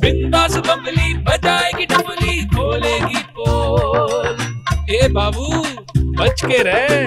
बिंदास बबली बजाएगी डबली, खोलेगी पोल। ए बाबू बच के रहे।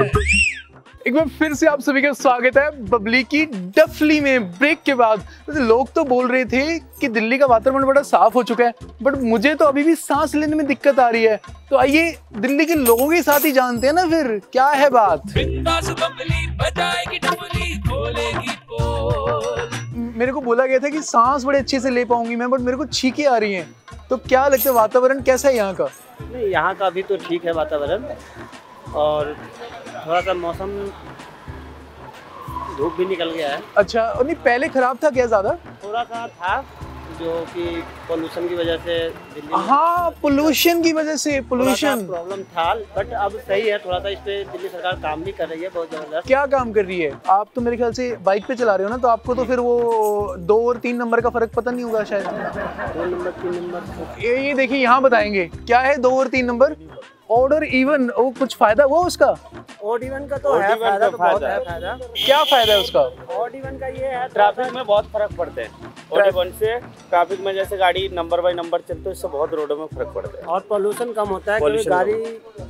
एक बार फिर से आप सभी का स्वागत है बबली की डफली में। ब्रेक के बाद लोग तो बोल रहे थे कि दिल्ली का वातावरण बड़ा साफ हो चुका है, बट मुझे तो अभी भी सांस लेने में दिक्कत आ रही है। तो आइए दिल्ली के लोगों के साथ ही जानते हैं ना फिर क्या है बात। बिंदास बबली बजाएगी डबली, खोलेगी पोल। मेरे को बोला गया था कि सांस बड़े अच्छे से ले पाऊंगी मैं, बट मेरे को छींकें आ रही हैं। तो क्या लगता है वातावरण कैसा है यहाँ का? नहीं, यहाँ का अभी तो ठीक है वातावरण, और थोड़ा सा मौसम धूप भी निकल गया है। अच्छा, और नहीं पहले खराब था क्या ज़्यादा? थोड़ा सा था, जो कि पोल्यूशन की वजह से दिल्ली में, हाँ पोल्यूशन की वजह से पोल्यूशन प्रॉब्लम था, बट अब सही है। थोड़ा सा इस पे दिल्ली सरकार काम भी कर रही है बहुत जबरदस्त। क्या काम कर रही है? आप तो मेरे ख्याल से बाइक पे चला रहे हो ना, तो आपको तो फिर वो 2 और 3 नंबर का फर्क पता नहीं होगा शायद। 2 नंबर 3 नंबर ये देखिए यहाँ बताएंगे क्या है 2 और 3 नंबर। ऑड और इवन, वो कुछ फायदा हुआ उसका? ऑड इवन का तो है फायदा, तो बहुत है फायदा। क्या फायदा है उसका? ऑड इवन का ये है, ट्रैफिक में बहुत फर्क पड़ता है। ऑड इवन से ट्रैफिक में जैसे गाड़ी नंबर बाय नंबर चलते है, इससे बहुत रोडों में फर्क पड़ता है, और पोल्यूशन कम होता है, क्योंकि गाड़ी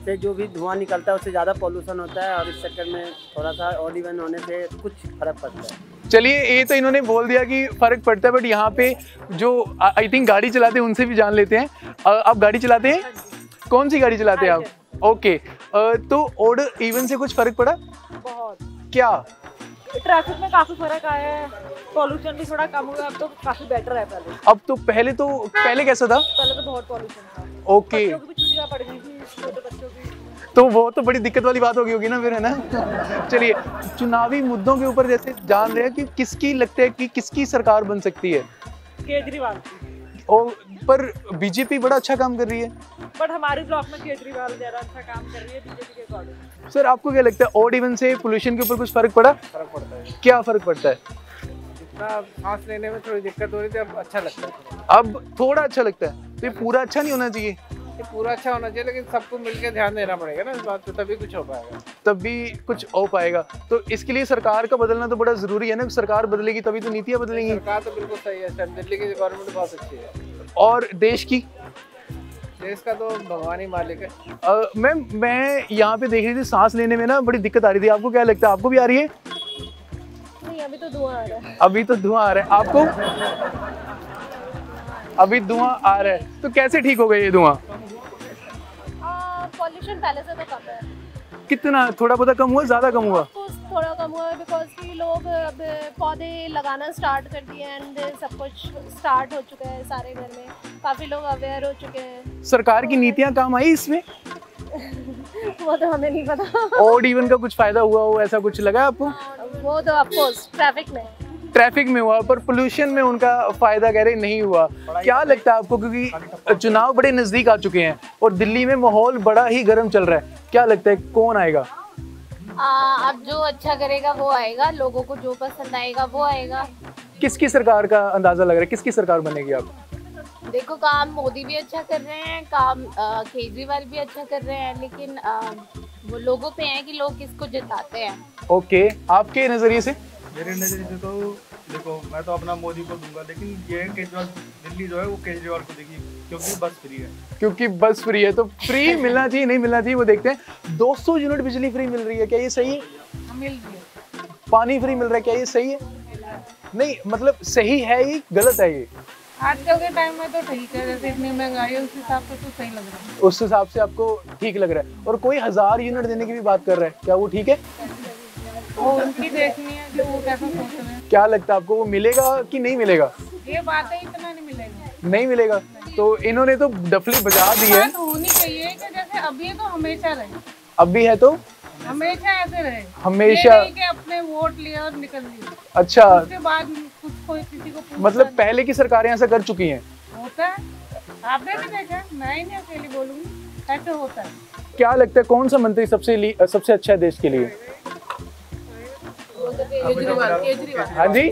से जो भी धुआं निकलता है उससे ज़्यादा पोल्यूशन होता है, और इस चक्कर में थोड़ा सा ऑड इवन होने से कुछ फर्क पड़ता है। चलिए, ये तो इन्होंने बोल दिया कि फर्क पड़ता है, बट यहाँ पे जो आई थिंक गाड़ी चलाते हैं उनसे भी जान लेते हैं। आप गाड़ी चलाते हैं? कौन सी गाड़ी चलाते हैं आप? ओके, तो ऑड इवन से कुछ फर्क पड़ा? बहुत। क्या? ट्रैफिक में काफी फर्क आया है, पोल्यूशन भी थोड़ा कम हुआ है, अब तो काफी बेटर है पहले। अब तो पहले कैसा था? पहले तो बहुत पोल्यूशन था। ओके, बच्चों की भी छुट्टियां पड़ गई थी, छोटे बच्चों की। तो वो तो बड़ी दिक्कत वाली बात होगी ना फिर, है ना? चलिए, चुनावी मुद्दों के ऊपर जैसे जान रहे हैं कि किसकी लगता है कि किसकी सरकार बन सकती है? केजरीवाल की। पर बीजेपी बड़ा अच्छा काम कर रही है। बट हमारे ब्लॉक में केजरीवाल ज्यादा अच्छा काम कर रही है बीजेपी के अकॉर्डिंग। सर, आपको क्या लगता है ऑड इवन से पोल्यूशन के ऊपर कुछ फर्क पड़ा? फर्क पड़ता है। क्या फर्क पड़ता है? जितना सांस लेने में थोड़ी दिक्कत हो रही थी, अब अच्छा लगता है। अब थोड़ा अच्छा लगता है, तो ये पूरा अच्छा नहीं होना चाहिए? ये पूरा अच्छा होना चाहिए, लेकिन सबको मिलकर ध्यान देना पड़ेगा ना इस बात पे, तभी कुछ हो पाएगा। तभी कुछ हो पाएगा। तो इसके लिए सरकार का बदलना तो बड़ा जरूरी है ना। सरकार बदलेगी तभी तो नीतियां बदलेंगी। सरकार तो बिल्कुल सही है सर, दिल्ली की गवर्नमेंट बहुत अच्छी है। और देश की? देश का तो भगवान ही मालिक है। मैम, मैं यहाँ पे देख रही थी सांस लेने में ना बड़ी दिक्कत आ रही थी। आपको क्या लगता है, आपको भी आ रही है? नहीं, अभी तो धुआं आ रहा है। अभी तो धुआं आ रहा है आपको? अभी धुआं आ रहा है, तो कैसे ठीक हो गया ये धुआं? पॉल्यूशन पहले से तो कम है। कितना? थोड़ा बहुत कम हुआ, ज्यादा कम हुआ? थोड़ा कम हुआ है, बिकॉज कि लोग अब पौधे लगाना स्टार्ट कर दिए एंड सब कुछ स्टार्ट हो चुका है सारे घर में। काफी लोग अवेयर हो चुके हैं। सरकार की नीतियां काम आई इसमें? वो तो हमें नहीं पता। ऑड इवन का कुछ फायदा हुआ हो, ऐसा कुछ लगा आपको? वो तो ऑफ कोर्स ट्रैफिक में हुआ, पर पोल्यूशन में उनका फायदा कह रहे नहीं हुआ। क्या लगता है आपको, क्योंकि चुनाव बड़े नजदीक आ चुके हैं और दिल्ली में माहौल बड़ा ही गर्म चल रहा है, क्या लगता है कौन आएगा? अब जो अच्छा करेगा वो आएगा, लोगों को जो पसंद आएगा वो आएगा। किसकी सरकार का अंदाजा लग रहा है, किसकी सरकार बनेगी आप? देखो, काम मोदी भी अच्छा कर रहे हैं, काम केजरीवाल भी अच्छा कर रहे हैं, लेकिन वो लोगों पे है कि लोग किसको जिताते हैं। ओके, आपके नजरिए से? मेरे नजरिए से तो देखो, मैं तो अपना मोदी को दूंगा, लेकिन ये केजरीवाल दिल्ली जो है वो केजरीवाल को देगी, क्योंकि बस फ्री है। क्योंकि बस फ्री है, तो फ्री मिलना चाहिए नहीं मिलना चाहिए वो देखते हैं। 200 यूनिट बिजली फ्री मिल रही है, क्या ये सही है? मिल रही है। पानी फ्री मिल रहा है, क्या ये सही है? नहीं, मतलब सही है ये, गलत है ये? आजकल के टाइम में तो ठीक है, जैसे इतनी महंगाई है उस हिसाब से तो सही लग रहा है। उस हिसाब से आपको ठीक लग रहा है। और कोई 1000 यूनिट देने की भी बात कर रहा है, क्या वो ठीक है? वो उनकी देखनी है कि वो कैसा सोच रहे हैं। क्या लगता है आपको, वो मिलेगा कि नहीं मिलेगा? ये बात है, इतना नहीं मिलेगा। नहीं मिलेगा, तो इन्होंने तो डफली बजा दी है। होनी चाहिए कि जैसे अभी है तो हमेशा रहे, अब भी है तो हमेशा ऐसे रहे, हमेशा। ये नहीं कि अपने वोट लिए और निकल लिए, अच्छा, उसके बाद कुछ कोई किसी को मतलब पहले की सरकारें ऐसा कर चुकी हैं। होता है, आपने भी देखा, मैं ही नहीं अकेली बोलूंगी, ऐसे होता है। क्या लगता है कौन सा मंत्री सबसे अच्छा है देश के लिए? हाँ जी,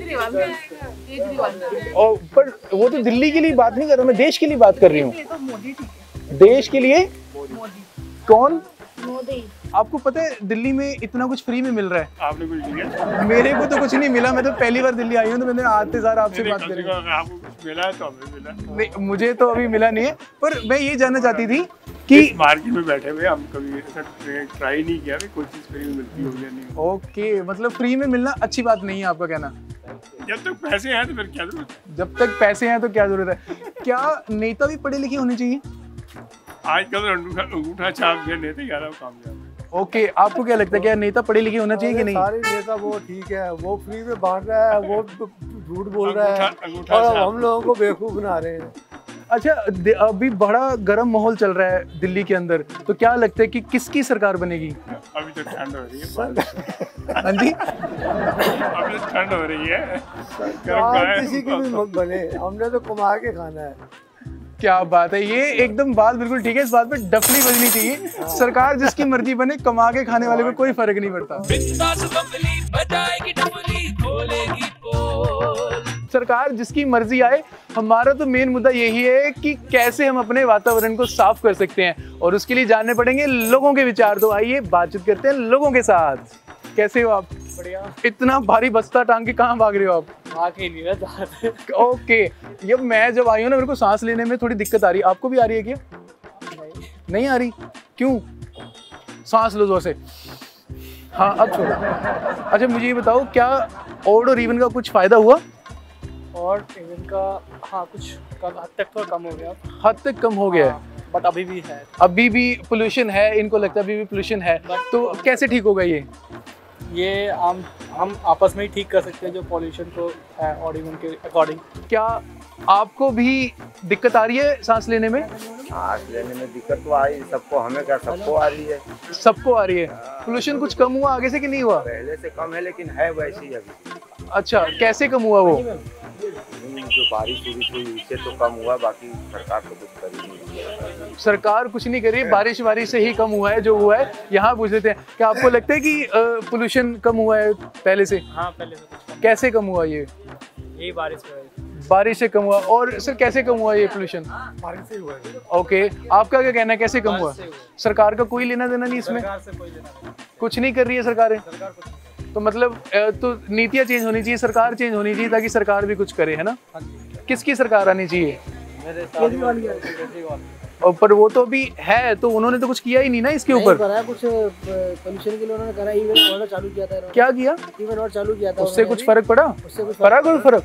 और पर वो तो दिल्ली के लिए बात नहीं कर रहा, मैं देश के लिए बात कर रही हूँ। देश के लिए कौन? आपको पता है दिल्ली में इतना कुछ फ्री में मिल रहा है? आपने कुछ दिया? मेरे को तो कुछ नहीं मिला, मैं तो पहली बार दिल्ली आई हूँ, तो मैंने आते सार आपसे बात करी। आपको कुछ मिला है तो हमें मिला नहीं, मुझे तो अभी मिला नहीं है, पर मैं ये जानना चाहती थी कि मार्केट में बैठे हुए हम कभी ऐसा ट्राई नहीं किया कि कोई चीज़ फ्री में मिलती हो या नहीं। ओके, मतलब फ्री में मिलना अच्छी बात नहीं है आपका कहना? जब तक पैसे हैं तो फिर क्या जरूरत है? जब तक पैसे हैं तो क्या जरूरत है? क्या नेता भी पढ़े लिखे होने चाहिए? आजकल अंगूठा छाप के नेता ही आ रहा कामयाब है। ओके, आपको क्या लगता है, क्या नेता पढ़े लिखे होना चाहिए कि नहीं? सारे नेता वो ठीक है, वो फ्री में बांट रहा है, वो झूठ बोल रहा है अंगूठा और छाप। हम लोगों को बेवकूफ बना रहे हैं। अच्छा, अभी बड़ा गर्म माहौल चल रहा है दिल्ली के अंदर, तो क्या लगता है कि किसकी सरकार बनेगी? अभी तो ठंड हो रही है। हाँ जी, अभी तो ठंड हो रही है। किसी की भी मत बने, हमने तो कमा के खाना है। क्या बात है, ये एकदम बात बिल्कुल ठीक है, इस बात पे डफली बजनी चाहिए। सरकार जिसकी मर्जी बने, कमा के खाने वाले को कोई फर्क नहीं पड़ता। बिंदास बबली बजाएगी डफली, खोलेगी पोल। सरकार जिसकी मर्जी आए, हमारा तो मेन मुद्दा यही है कि कैसे हम अपने वातावरण को साफ कर सकते हैं, और उसके लिए जानने पड़ेंगे लोगों के विचार। तो आइए बातचीत करते हैं लोगों के साथ। कैसे हो आप? बढ़िया। इतना भारी बस्ता टांग के कहाँ भाग रहे हो आप? आके नहीं रहा। ओके, ये मैं जब आई हूँ ना, मेरे को सांस लेने में थोड़ी दिक्कत आ रही है। आपको भी आ रही है क्या? नहीं आ रही? क्यों? सांस लो जोर से। हाँ, अब छोड़ो। अच्छा, मुझे ये बताओ, क्या ऑड और इवन का कुछ फायदा हुआ? और इवन का हाँ कुछ हद तक तो कम हो गया। हद तक कम हो गया है, बट अभी भी है। अभी भी पोल्यूशन है, इनको लगता है अभी भी पोल्यूशन है। तो कैसे ठीक होगा ये हम आपस में ही ठीक कर सकते हैं जो पॉल्यूशन को है और इवन के अकॉर्डिंग। क्या आपको भी दिक्कत आ रही है सांस लेने में? सांस लेने में दिक्कत तो आई सबको, हमें क्या सबको आ रही है। सबको आ रही है। पोल्यूशन कुछ कम हुआ आगे से कि नहीं हुआ? पहले से कम है लेकिन है वैसे ही अभी। अच्छा, कैसे कम हुआ वो? जो बारिश हुई उससे तो कम हुआ, बाकी सरकार तो कुछ कर ही नहीं रही है। सरकार कुछ नहीं कर रही, बारिश से ही कम हुआ है जो हुआ है। यहाँ पूछ लेते हैं, क्या आपको लगता है कि पोल्यूशन कम हुआ है पहले से? हाँ, पहले से कुछ कम। कैसे कम हुआ ये? यही बारिश से कम हुआ। और सर कैसे कम हुआ ये पोल्यूशन? बारिश से हुआ है। ओके, आपका क्या कहना है, कैसे कम हुआ? सरकार का कोई लेना देना नहीं इसमें? सरकार से कोई लेना देना। कुछ नहीं कर रही है सरकारें? सरकार कुछ नहीं। तो मतलब तो नीतियाँ चेंज होनी चाहिए, सरकार चेंज होनी चाहिए, ताकि सरकार भी कुछ करे, है ना? किसकी सरकार आनी चाहिए? केजरीवाल। और पर वो तो अभी है, तो उन्होंने तो कुछ किया ही नहीं ना इसके ऊपर। कुछ पोल्यूशन के लिए उन्होंने करा, इवन ऑर्डर चालू किया था। क्या किया? इवन ऑर्डर चालू किया था। उससे कुछ फर्क पड़ा? उससे कुछ पड़ा कोई फर्क?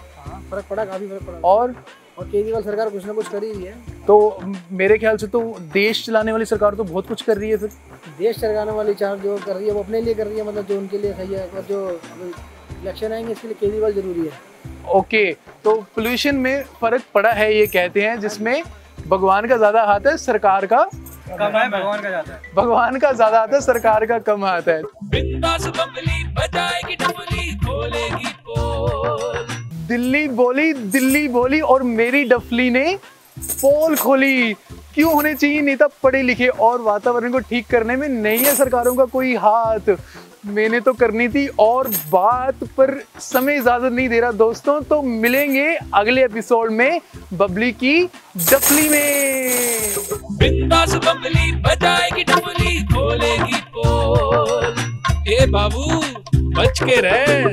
फर्क पड़ा, काफी फर्क पड़ा। और केजरीवाल सरकार कुछ ना कुछ कर ही रही है। तो मेरे ख्याल से तो देश चलाने वाली सरकार तो बहुत कुछ कर रही है। फिर देश चलाने वाली चार जो कर रही है वो अपने लिए कर रही है, मतलब जो उनके लिए सही है। और जो इलेक्शन आएंगे इसके लिए केजरीवाल जरूरी है। ओके, तो पोल्यूशन में फर्क पड़ा है ये कहते हैं, जिसमें भगवान का ज्यादा हाथ है, सरकार का कम है। भगवान का ज्यादा है। भगवान का ज्यादा हाथ है, सरकार का कम हाथ है। बिंदास बबली बजाएगी डफली, खोलेगी पोल। दिल्ली बोली और मेरी डफली ने पोल खोली। क्यों होने चाहिए नेता पढ़े लिखे, और वातावरण को ठीक करने में नहीं है सरकारों का कोई हाथ। मैंने तो करनी थी और बात, पर समय इजाजत नहीं दे रहा दोस्तों। तो मिलेंगे अगले एपिसोड में बबली की डफली में। बिंदास बबली बजाएगी डफली, खोलेगी पोल। ए बाबू बच के रहे।